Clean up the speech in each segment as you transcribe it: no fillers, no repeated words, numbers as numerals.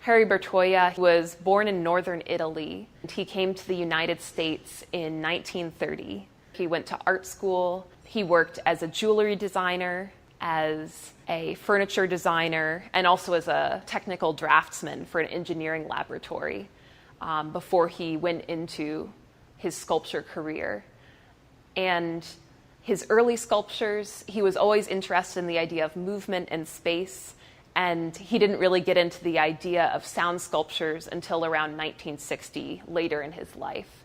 Harry Bertoia was born in northern Italy. He came to the United States in 1930. He went to art school. He worked as a jewelry designer, as a furniture designer, and also as a technical draftsman for an engineering laboratory before he went into his sculpture career. And his early sculptures, he was always interested in the idea of movement and space, and he didn't really get into the idea of sound sculptures until around 1960, later in his life.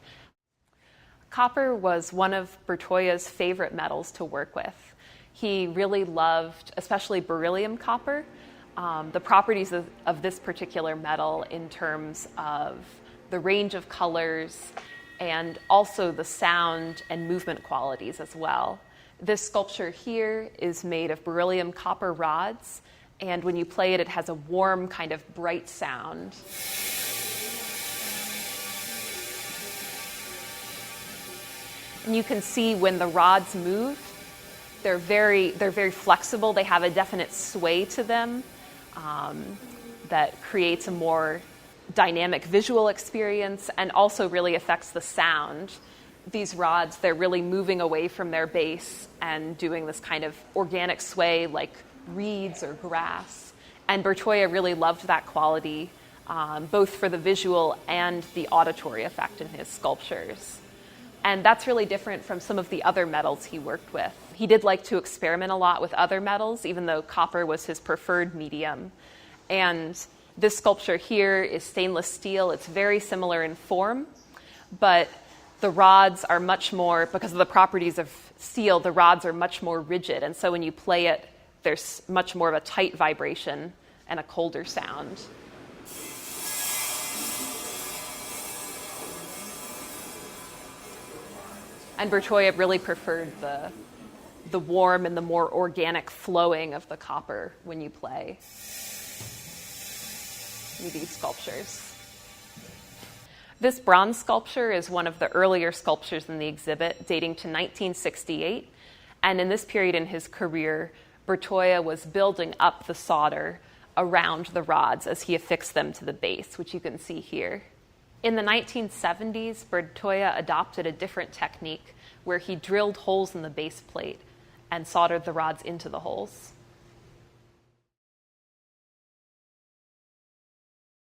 Copper was one of Bertoia's favorite metals to work with. He really loved, especially beryllium copper, the properties of this particular metal in terms of the range of colors and also the sound and movement qualities as well. This sculpture here is made of beryllium copper rods, and when you play it, it has a warm, kind of bright sound. And you can see when the rods move, they're very flexible. They have a definite sway to them that creates a more dynamic visual experience and also really affects the sound. These rods, they're really moving away from their base and doing this kind of organic sway like reeds or grass. And Bertoia really loved that quality, both for the visual and the auditory effect in his sculptures. And that's really different from some of the other metals he worked with. He did like to experiment a lot with other metals, even though copper was his preferred medium. And this sculpture here is stainless steel. It's very similar in form, but the rods are much more, because of the properties of steel, the rods are much more rigid. And so when you play it, there's much more of a tight vibration and a colder sound. And Bertoia really preferred the warm and the more organic flowing of the copper when you play with these sculptures. This bronze sculpture is one of the earlier sculptures in the exhibit, dating to 1968. And in this period in his career, Bertoia was building up the solder around the rods as he affixed them to the base, which you can see here. In the 1970s, Bertoia adopted a different technique where he drilled holes in the base plate and soldered the rods into the holes.